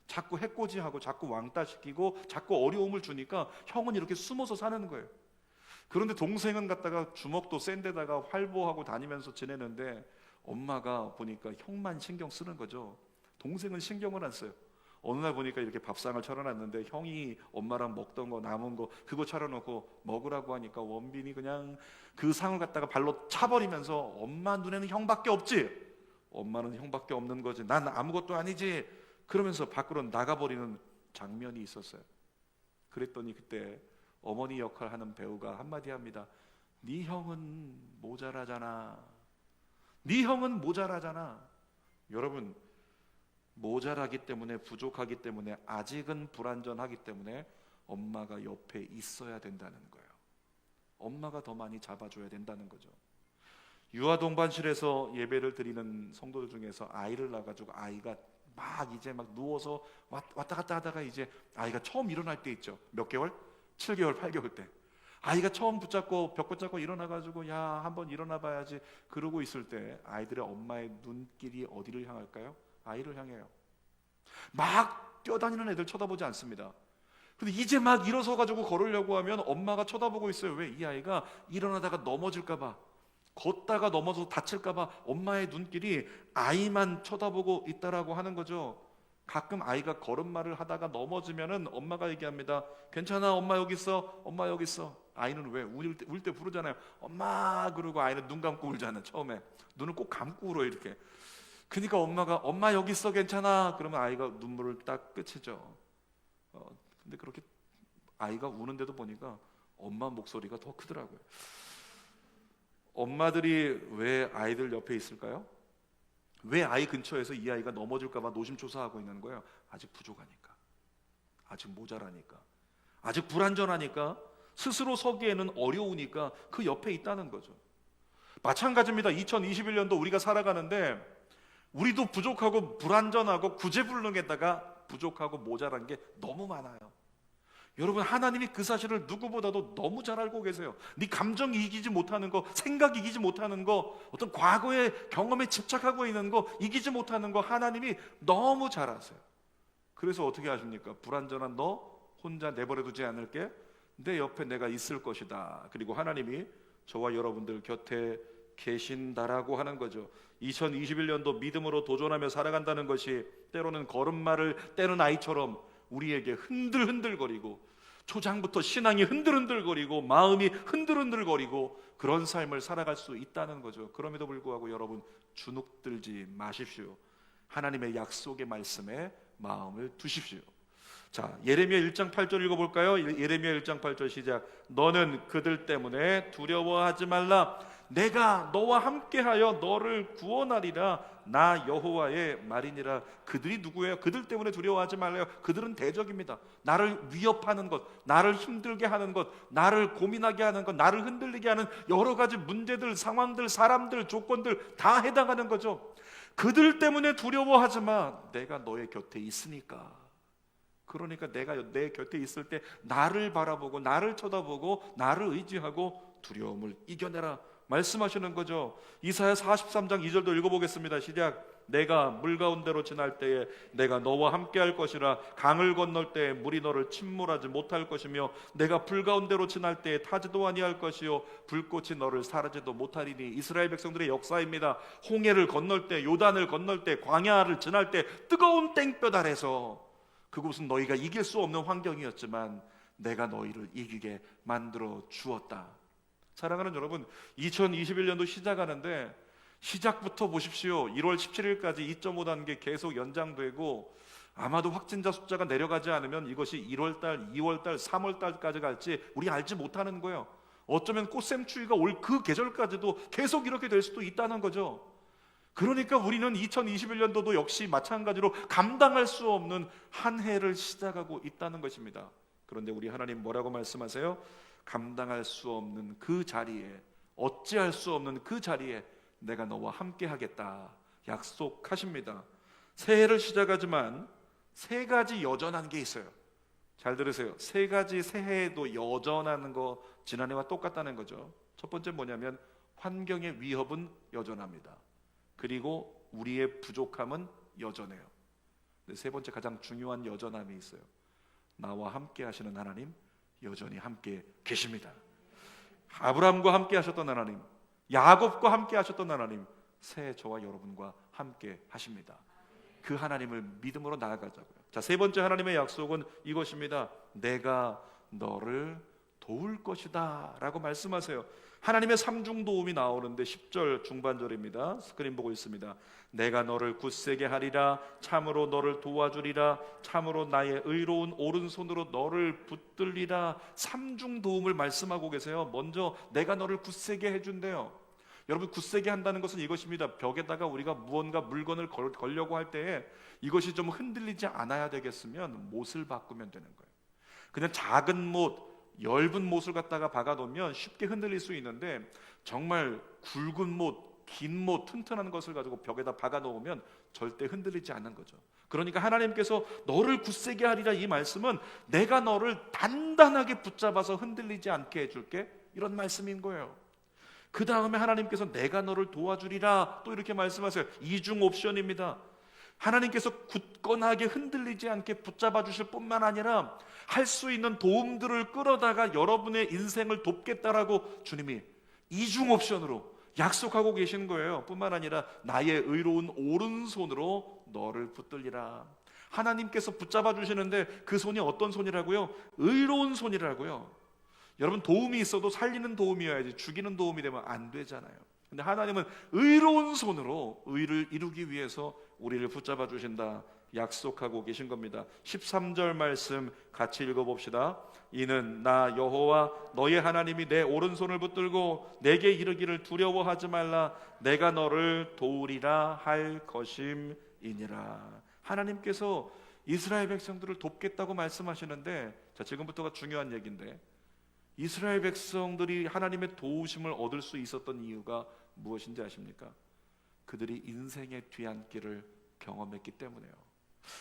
자꾸 해코지하고 자꾸 왕따시키고 자꾸 어려움을 주니까 형은 이렇게 숨어서 사는 거예요. 그런데 동생은 갖다가 주먹도 센 데다가 활보하고 다니면서 지내는데 엄마가 보니까 형만 신경 쓰는 거죠. 동생은 신경을 안 써요. 어느 날 보니까 이렇게 밥상을 차려놨는데 형이 엄마랑 먹던 거 남은 거 그거 차려놓고 먹으라고 하니까 원빈이 그냥 그 상을 갖다가 발로 차버리면서 엄마 눈에는 형밖에 없지, 엄마는 형밖에 없는 거지, 난 아무것도 아니지 그러면서 밖으로 나가버리는 장면이 있었어요. 그랬더니 그때 어머니 역할 하는 배우가 한마디 합니다. 네 형은 모자라잖아. 네 형은 모자라잖아. 여러분, 모자라기 때문에 부족하기 때문에 아직은 불완전하기 때문에 엄마가 옆에 있어야 된다는 거예요. 엄마가 더 많이 잡아줘야 된다는 거죠. 유아 동반실에서 예배를 드리는 성도들 중에서 아이를 낳아가지고 아이가 막 이제 막 누워서 왔다 갔다 하다가 이제 아이가 처음 일어날 때 있죠. 몇 개월? 7개월, 8개월 때 아이가 처음 붙잡고 벽 붙잡고 일어나가지고 야 한번 일어나 봐야지 그러고 있을 때 아이들의 엄마의 눈길이 어디를 향할까요? 아이를 향해요. 막 뛰어다니는 애들 쳐다보지 않습니다. 근데 이제 막 일어서 가지고 걸으려고 하면 엄마가 쳐다보고 있어요. 왜? 이 아이가 일어나다가 넘어질까 봐, 걷다가 넘어서 다칠까 봐 엄마의 눈길이 아이만 쳐다보고 있다라고 하는 거죠. 가끔 아이가 걸음마를 하다가 넘어지면은 엄마가 얘기합니다. 괜찮아, 엄마 여기 있어, 엄마 여기 있어. 아이는 왜? 울 때 부르잖아요. 엄마 그러고 아이는 눈 감고 울잖아요. 처음에 눈을 꼭 감고 울어요 이렇게. 그러니까 엄마가 엄마 여기 있어 괜찮아 그러면 아이가 눈물을 딱 그치죠. 근데 그렇게 아이가 우는데도 보니까 엄마 목소리가 더 크더라고요. 엄마들이 왜 아이들 옆에 있을까요? 왜 아이 근처에서 이 아이가 넘어질까 봐 노심초사하고 있는 거예요? 아직 부족하니까, 아직 모자라니까, 아직 불완전하니까, 스스로 서기에는 어려우니까 그 옆에 있다는 거죠. 마찬가지입니다. 2021년도 우리가 살아가는데 우리도 부족하고 불완전하고 구제불능에다가 부족하고 모자란 게 너무 많아요. 여러분, 하나님이 그 사실을 누구보다도 너무 잘 알고 계세요. 네 감정이 이기지 못하는 거, 생각이 이기지 못하는 거, 어떤 과거의 경험에 집착하고 있는 거, 이기지 못하는 거 하나님이 너무 잘 아세요. 그래서 어떻게 하십니까? 불완전한 너 혼자 내버려 두지 않을게. 내 옆에 내가 있을 것이다. 그리고 하나님이 저와 여러분들 곁에 계신다라고 하는 거죠. 2021년도 믿음으로 도전하며 살아간다는 것이 때로는 걸음마를 떼는 아이처럼 우리에게 흔들흔들거리고, 초장부터 신앙이 흔들흔들거리고 마음이 흔들흔들거리고 그런 삶을 살아갈 수 있다는 거죠. 그럼에도 불구하고 여러분, 주눅들지 마십시오. 하나님의 약속의 말씀에 마음을 두십시오. 자, 예레미야 1장 8절 읽어볼까요? 예레미야 1장 8절 시작. 너는 그들 때문에 두려워하지 말라. 내가 너와 함께하여 너를 구원하리라. 나 여호와의 말이니라. 그들이 누구예요? 그들 때문에 두려워하지 말라요. 그들은 대적입니다. 나를 위협하는 것, 나를 힘들게 하는 것, 나를 고민하게 하는 것, 나를 흔들리게 하는 여러 가지 문제들, 상황들, 사람들, 조건들 다 해당하는 거죠. 그들 때문에 두려워하지 마. 내가 너의 곁에 있으니까. 그러니까 내가 내 곁에 있을 때 나를 바라보고 나를 쳐다보고 나를 의지하고 두려움을 이겨내라 말씀하시는 거죠. 이사야 43장 2절도 읽어보겠습니다. 시작. 내가 물 가운데로 지날 때에 내가 너와 함께 할 것이라. 강을 건널 때에 물이 너를 침몰하지 못할 것이며 내가 불 가운데로 지날 때에 타지도 아니할 것이요 불꽃이 너를 사르지도 못하리니. 이스라엘 백성들의 역사입니다. 홍해를 건널 때, 요단을 건널 때, 광야를 지날 때 뜨거운 땡볕 아래서, 그곳은 너희가 이길 수 없는 환경이었지만 내가 너희를 이기게 만들어 주었다. 사랑하는 여러분, 2021년도 시작하는데 시작부터 보십시오. 1월 17일까지 2.5단계 계속 연장되고, 아마도 확진자 숫자가 내려가지 않으면 이것이 1월달, 2월달, 3월달까지 갈지 우리 알지 못하는 거예요. 어쩌면 꽃샘추위가 올 그 계절까지도 계속 이렇게 될 수도 있다는 거죠. 그러니까 우리는 2021년도도 역시 마찬가지로 감당할 수 없는 한 해를 시작하고 있다는 것입니다. 그런데 우리 하나님 뭐라고 말씀하세요? 감당할 수 없는 그 자리에, 어찌할 수 없는 그 자리에 내가 너와 함께 하겠다 약속하십니다. 새해를 시작하지만 세 가지 여전한 게 있어요. 잘 들으세요. 세 가지 새해에도 여전한 거 지난해와 똑같다는 거죠. 첫 번째 뭐냐면 환경의 위협은 여전합니다. 그리고 우리의 부족함은 여전해요. 근데 세 번째 가장 중요한 여전함이 있어요. 나와 함께 하시는 하나님 여전히 함께 계십니다. 아브라함과 함께 하셨던 하나님, 야곱과 함께 하셨던 하나님, 새해 저와 여러분과 함께 하십니다. 그 하나님을 믿음으로 나아가자고요. 자, 세 번째 하나님의 약속은 이것입니다. 내가 너를 도울 것이다 라고 말씀하세요. 하나님의 삼중 도움이 나오는데 10절 중반절입니다. 스크린 보고 있습니다. 내가 너를 굳세게 하리라. 참으로 너를 도와주리라. 참으로 나의 의로운 오른손으로 너를 붙들리라. 삼중 도움을 말씀하고 계세요. 먼저 내가 너를 굳세게 해준대요. 여러분, 굳세게 한다는 것은 이것입니다. 벽에다가 우리가 무언가 물건을 걸려고 할 때에 이것이 좀 흔들리지 않아야 되겠으면 못을 바꾸면 되는 거예요. 그냥 작은 못, 엷은 못을 갖다가 박아놓으면 쉽게 흔들릴 수 있는데, 정말 굵은 못, 긴 못, 튼튼한 것을 가지고 벽에다 박아놓으면 절대 흔들리지 않는 거죠. 그러니까 하나님께서 너를 굳세게 하리라, 이 말씀은 내가 너를 단단하게 붙잡아서 흔들리지 않게 해줄게, 이런 말씀인 거예요. 그 다음에 하나님께서 내가 너를 도와주리라 또 이렇게 말씀하세요. 이중 옵션입니다. 하나님께서 굳건하게 흔들리지 않게 붙잡아 주실 뿐만 아니라 할 수 있는 도움들을 끌어다가 여러분의 인생을 돕겠다라고 주님이 이중 옵션으로 약속하고 계신 거예요. 뿐만 아니라 나의 의로운 오른손으로 너를 붙들리라. 하나님께서 붙잡아 주시는데 그 손이 어떤 손이라고요? 의로운 손이라고요. 여러분, 도움이 있어도 살리는 도움이어야지 죽이는 도움이 되면 안 되잖아요. 근데 하나님은 의로운 손으로 의를 이루기 위해서 우리를 붙잡아 주신다 약속하고 계신 겁니다. 13절 말씀 같이 읽어봅시다. 이는 나 여호와 너의 하나님이 내 오른손을 붙들고 내게 이르기를 두려워하지 말라. 내가 너를 도우리라 할 것임이니라. 하나님께서 이스라엘 백성들을 돕겠다고 말씀하시는데, 자, 지금부터가 중요한 얘기인데, 이스라엘 백성들이 하나님의 도우심을 얻을 수 있었던 이유가 무엇인지 아십니까? 그들이 인생의 뒤안길을 경험했기 때문에요.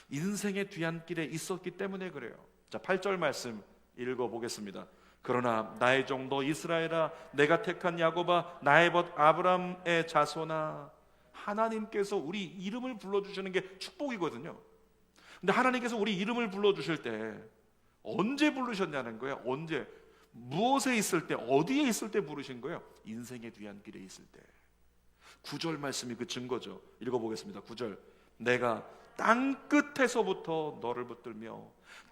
인생의 뒤안길에 있었기 때문에 그래요. 자, 8절 말씀 읽어보겠습니다. 그러나 나의 종도 이스라엘아, 내가 택한 야곱아, 나의 벗 아브람의 자손아. 하나님께서 우리 이름을 불러주시는 게 축복이거든요. 근데 하나님께서 우리 이름을 불러주실 때 언제 부르셨냐는 거예요. 언제, 무엇에 있을 때, 어디에 있을 때 부르신 거예요? 인생의 뒤안길에 있을 때. 9절 말씀이 그 증거죠. 읽어보겠습니다. 9절. 내가 땅 끝에서부터 너를 붙들며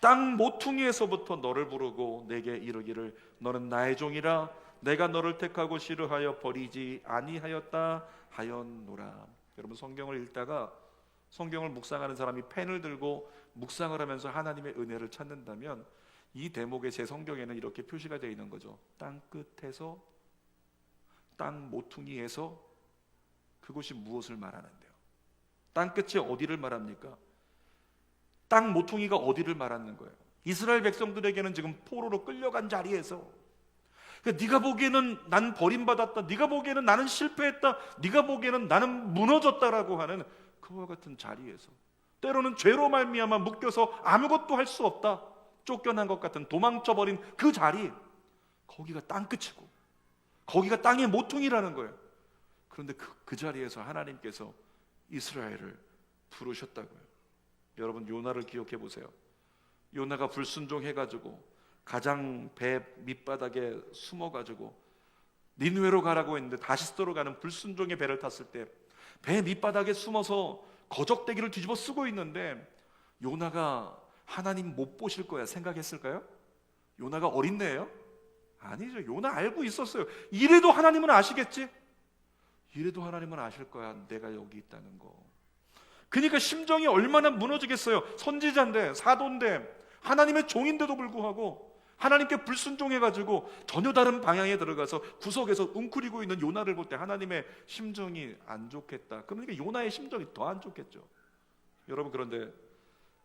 땅 모퉁이에서부터 너를 부르고 내게 이르기를 너는 나의 종이라, 내가 너를 택하고 싫어하여 버리지 아니하였다 하였노라. 여러분, 성경을 읽다가, 성경을 묵상하는 사람이 펜을 들고 묵상을 하면서 하나님의 은혜를 찾는다면 이 대목에 제 성경에는 이렇게 표시가 되어 있는 거죠. 땅 끝에서, 땅 모퉁이에서. 그것이 무엇을 말하는데요? 땅 끝이 어디를 말합니까? 땅 모퉁이가 어디를 말하는 거예요? 이스라엘 백성들에게는 지금 포로로 끌려간 자리에서, 그러니까 네가 보기에는 난 버림받았다, 네가 보기에는 나는 실패했다, 네가 보기에는 나는 무너졌다라고 하는 그와 같은 자리에서, 때로는 죄로 말미암아 묶여서 아무것도 할 수 없다, 쫓겨난 것 같은, 도망쳐버린 그 자리, 거기가 땅끝이고 거기가 땅의 모퉁이라는 거예요. 그런데 그 자리에서 하나님께서 이스라엘을 부르셨다고요. 여러분, 요나를 기억해 보세요. 요나가 불순종해가지고 가장 배 밑바닥에 숨어가지고 니느웨로 가라고 했는데 다시스도로 가는 불순종의 배를 탔을 때 배 밑바닥에 숨어서 거적대기를 뒤집어 쓰고 있는데 요나가 하나님 못 보실 거야 생각했을까요? 요나가 어린애예요? 아니죠. 요나 알고 있었어요. 이래도 하나님은 아시겠지? 이래도 하나님은 아실 거야, 내가 여기 있다는 거. 그러니까 심정이 얼마나 무너지겠어요. 선지자인데, 사도인데, 하나님의 종인데도 불구하고 하나님께 불순종해가지고 전혀 다른 방향에 들어가서 구석에서 웅크리고 있는 요나를 볼 때 하나님의 심정이 안 좋겠다. 그러니까 요나의 심정이 더 안 좋겠죠. 여러분, 그런데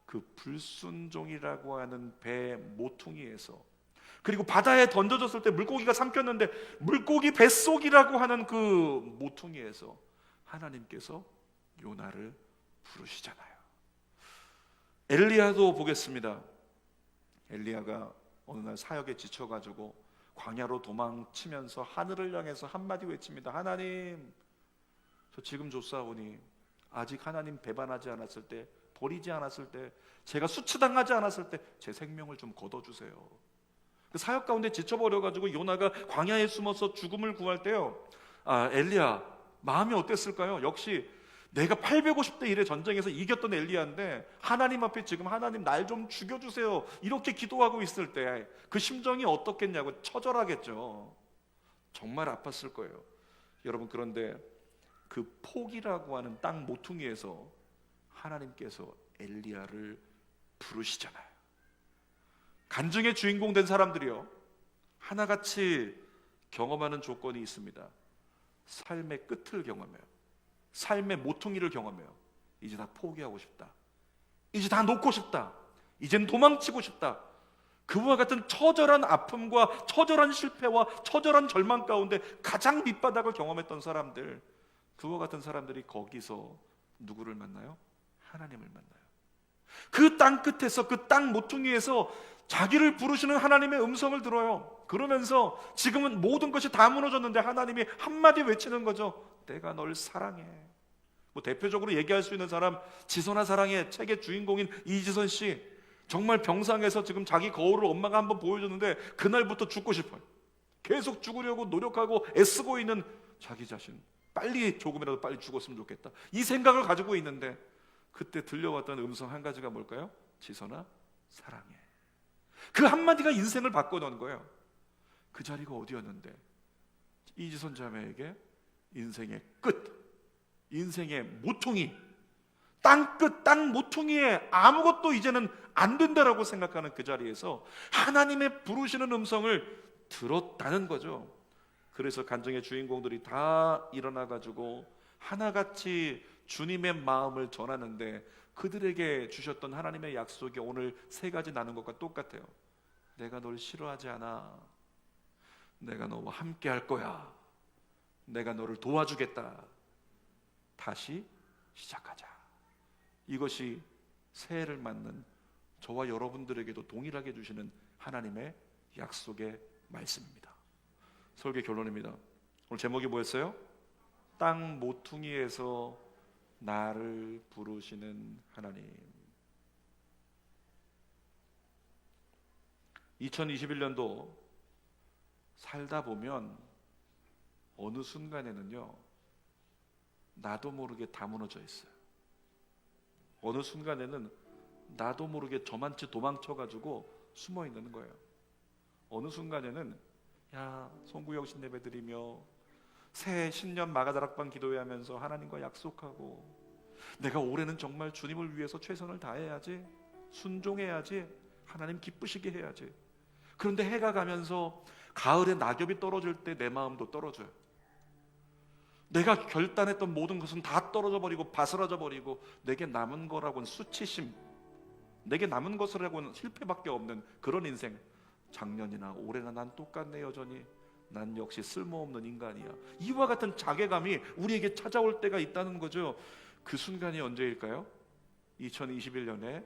그 불순종이라고 하는 배 모퉁이에서, 그리고 바다에 던져졌을 때 물고기가 삼켰는데 물고기 뱃속이라고 하는 그 모퉁이에서 하나님께서 요나를 부르시잖아요. 엘리야도 보겠습니다. 엘리야가 어느 날 사역에 지쳐가지고 광야로 도망치면서 하늘을 향해서 한마디 외칩니다. 하나님, 저 지금 쫓아오니 아직 하나님 배반하지 않았을 때, 버리지 않았을 때, 제가 수치당하지 않았을 때 제 생명을 좀 걷어주세요. 그 사역 가운데 지쳐버려가지고 요나가 광야에 숨어서 죽음을 구할 때요, 엘리야 마음이 어땠을까요? 역시 내가 850대 1의 전쟁에서 이겼던 엘리야인데 하나님 앞에 지금 하나님 날 좀 죽여주세요 이렇게 기도하고 있을 때 그 심정이 어떻겠냐고, 처절하겠죠. 정말 아팠을 거예요. 여러분, 그런데 그 폭이라고 하는 땅 모퉁이에서 하나님께서 엘리야를 부르시잖아요. 간증의 주인공 된 사람들이요, 하나같이 경험하는 조건이 있습니다. 삶의 끝을 경험해요. 삶의 모퉁이를 경험해요. 이제 다 포기하고 싶다, 이제 다 놓고 싶다, 이젠 도망치고 싶다. 그와 같은 처절한 아픔과 처절한 실패와 처절한 절망 가운데 가장 밑바닥을 경험했던 사람들, 그와 같은 사람들이 거기서 누구를 만나요? 하나님을 만나요. 그 땅 끝에서, 그 땅 모퉁이에서 자기를 부르시는 하나님의 음성을 들어요. 그러면서 지금은 모든 것이 다 무너졌는데 하나님이 한마디 외치는 거죠. 내가 널 사랑해. 뭐 대표적으로 얘기할 수 있는 사람, 지선아 사랑해 책의 주인공인 이지선 씨, 정말 병상에서 지금 자기 거울을 엄마가 한번 보여줬는데 그날부터 죽고 싶어요. 계속 죽으려고 노력하고 애쓰고 있는 자기 자신, 빨리, 조금이라도 빨리 죽었으면 좋겠다, 이 생각을 가지고 있는데 그때 들려왔던 음성 한 가지가 뭘까요? 지선아 사랑해. 그 한마디가 인생을 바꿔놓은 거예요. 그 자리가 어디였는데 이지선 자매에게 인생의 끝, 인생의 모퉁이, 땅끝, 땅 모퉁이에 아무것도 이제는 안 된다라고 생각하는 그 자리에서 하나님의 부르시는 음성을 들었다는 거죠. 그래서 간증의 주인공들이 다 일어나가지고 하나같이 주님의 마음을 전하는데 그들에게 주셨던 하나님의 약속이 오늘 세 가지 나눈 것과 똑같아요. 내가 널 싫어하지 않아. 내가 너와 함께 할 거야. 내가 너를 도와주겠다. 다시 시작하자. 이것이 새해를 맞는 저와 여러분들에게도 동일하게 주시는 하나님의 약속의 말씀입니다. 설교 결론입니다. 오늘 제목이 뭐였어요? 땅 모퉁이에서 나를 부르시는 하나님. 2021년도 살다 보면 어느 순간에는요, 나도 모르게 다 무너져 있어요. 어느 순간에는 나도 모르게 저만치 도망쳐가지고 숨어 있는 거예요. 어느 순간에는 야, 송구영신 예배드리며 새해 신년 마가다락방 기도회하면서 하나님과 약속하고 내가 올해는 정말 주님을 위해서 최선을 다해야지, 순종해야지, 하나님 기쁘시게 해야지. 그런데 해가 가면서 가을에 낙엽이 떨어질 때 내 마음도 떨어져요. 내가 결단했던 모든 것은 다 떨어져 버리고 바스라져 버리고 내게 남은 거라고는 수치심, 내게 남은 것이라고는 실패밖에 없는 그런 인생. 작년이나 올해나 난 똑같네. 여전히 난 역시 쓸모없는 인간이야. 이와 같은 자괴감이 우리에게 찾아올 때가 있다는 거죠. 그 순간이 언제일까요? 2021년에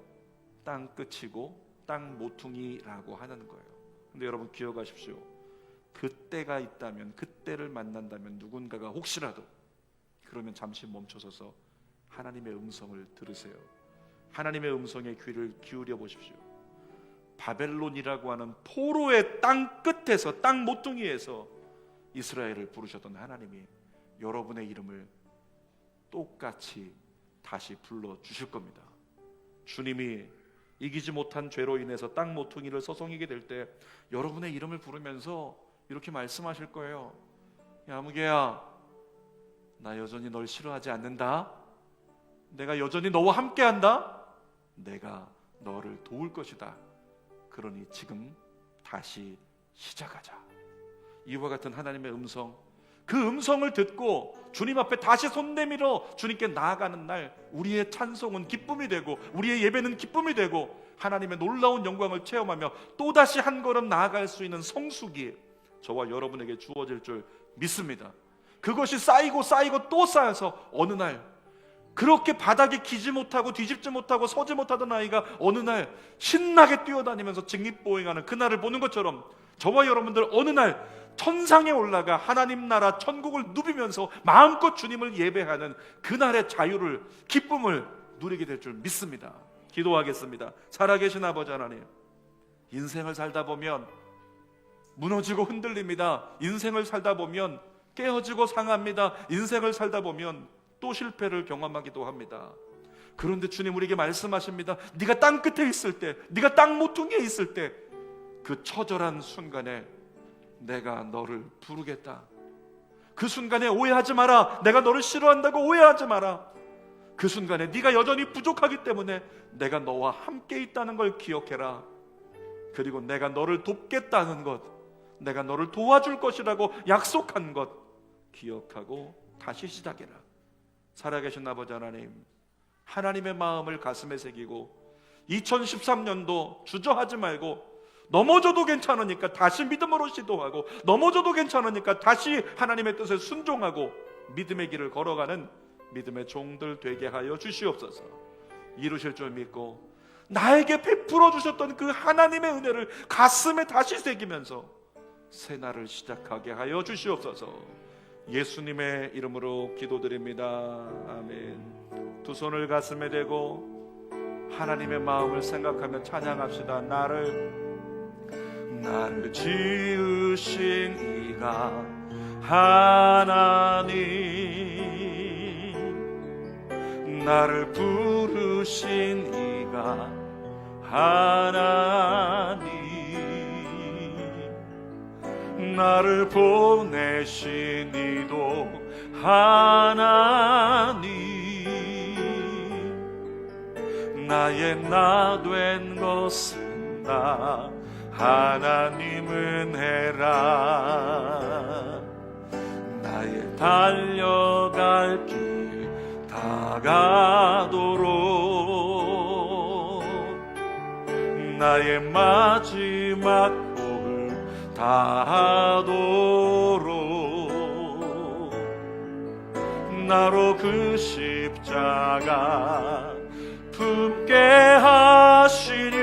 땅 끝이고 땅 모퉁이라고 하는 거예요. 근데 여러분 기억하십시오. 그때가 있다면, 그때를 만난다면 누군가가 혹시라도, 그러면 잠시 멈춰서서 하나님의 음성을 들으세요. 하나님의 음성에 귀를 기울여 보십시오. 바벨론이라고 하는 포로의 땅 끝에서, 땅 모퉁이에서 이스라엘을 부르셨던 하나님이 여러분의 이름을 똑같이 다시 불러주실 겁니다. 주님이 이기지 못한 죄로 인해서 땅 모퉁이를 서성이게 될 때 여러분의 이름을 부르면서 이렇게 말씀하실 거예요. 야, 무게야, 나 여전히 널 싫어하지 않는다. 내가 여전히 너와 함께한다. 내가 너를 도울 것이다. 그러니 지금 다시 시작하자. 이와 같은 하나님의 음성, 그 음성을 듣고 주님 앞에 다시 손 내밀어 주님께 나아가는 날, 우리의 찬송은 기쁨이 되고 우리의 예배는 기쁨이 되고 하나님의 놀라운 영광을 체험하며 또다시 한 걸음 나아갈 수 있는 성숙이 저와 여러분에게 주어질 줄 믿습니다. 그것이 쌓이고 쌓이고 또 쌓여서 어느 날, 그렇게 바닥에 기지 못하고 뒤집지 못하고 서지 못하던 아이가 어느 날 신나게 뛰어다니면서 직립보행하는 그날을 보는 것처럼 저와 여러분들 어느 날 천상에 올라가 하나님 나라 천국을 누비면서 마음껏 주님을 예배하는 그날의 자유를, 기쁨을 누리게 될 줄 믿습니다. 기도하겠습니다. 살아계신 아버지 하나님, 인생을 살다 보면 무너지고 흔들립니다. 인생을 살다 보면 깨어지고 상합니다. 인생을 살다 보면 또 실패를 경험하기도 합니다. 그런데 주님 우리에게 말씀하십니다. 네가 땅 끝에 있을 때, 네가 땅 모퉁이에 있을 때, 그 처절한 순간에 내가 너를 부르겠다. 그 순간에 오해하지 마라. 내가 너를 싫어한다고 오해하지 마라. 그 순간에 네가 여전히 부족하기 때문에 내가 너와 함께 있다는 걸 기억해라. 그리고 내가 너를 돕겠다는 것, 내가 너를 도와줄 것이라고 약속한 것 기억하고 다시 시작해라. 살아계신 아버지 하나님, 하나님의 마음을 가슴에 새기고 2013년도 주저하지 말고 넘어져도 괜찮으니까 다시 믿음으로 시도하고, 넘어져도 괜찮으니까 다시 하나님의 뜻에 순종하고 믿음의 길을 걸어가는 믿음의 종들 되게 하여 주시옵소서. 이루실 줄 믿고 나에게 베풀어 주셨던 그 하나님의 은혜를 가슴에 다시 새기면서 새날을 시작하게 하여 주시옵소서. 예수님의 이름으로 기도드립니다. 아멘. 두 손을 가슴에 대고 하나님의 마음을 생각하며 찬양합시다. 나를 지으신 이가 하나님, 나를 부르신 이가 하나님, 나를 보내신 이도 하나님, 나의 나 된 것은 다 하나님 은혜라. 나의 달려갈 길 다가도록 나의 마지막 볼 다 다하도록 나로 그 십자가 품게 하시니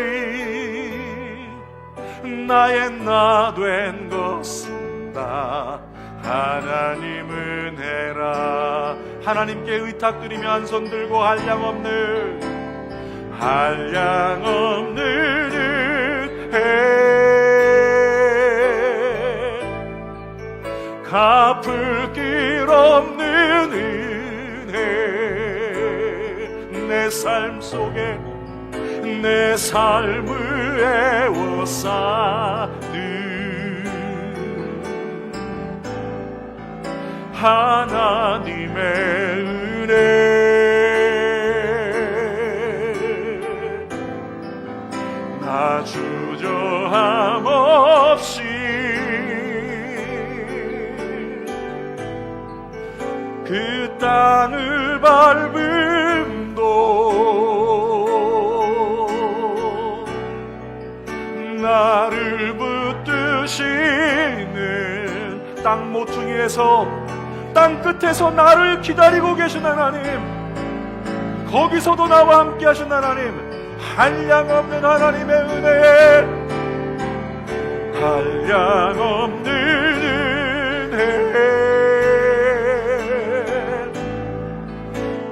나의 나 된 것은 다 하나님 은혜라. 하나님께 의탁드리며 한 손 들고 한량없는 은혜, 갚을 길 없는 은혜, 내 삶 속에 내 삶을 애워싸는 하나님의 은혜, 나 주저함 없이 그 땅을 밟음도 나를 붙드시는 땅 모퉁이에서, 땅 끝에서 나를 기다리고 계신 하나님, 거기서도 나와 함께 하신 하나님, 한량없는 하나님의 은혜, 한량없는 은혜,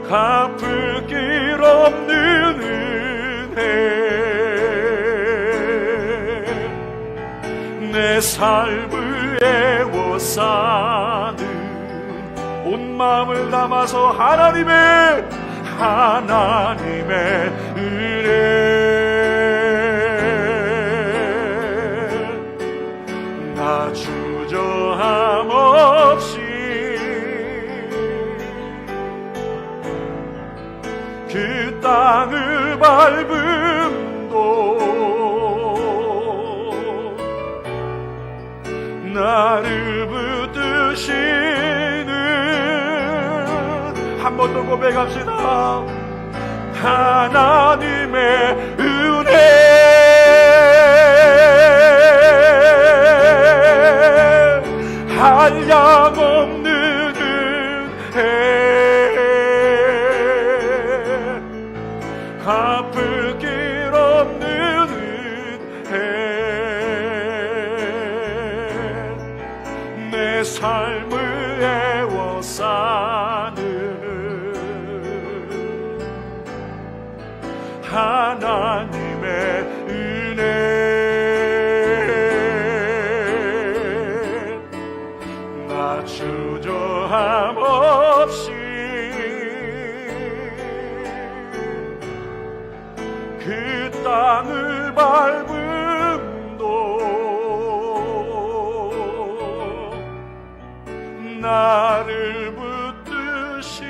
갚을 길 없는 은혜, 내 삶을 애워싸는 온 마음을 담아서 하나님의 은혜, 나 주저함 없이 그 땅을 밟음도 나를 붙드시는, 한 번 더 고백합시다. 하나님의 은혜, 한량없는 은혜, 갚을 길 없는 은혜, 내 삶을 애워싸는 하나님의 은혜, 나 주저함 없이 그 땅을 밟음도 나를 붙드시는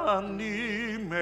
하나님의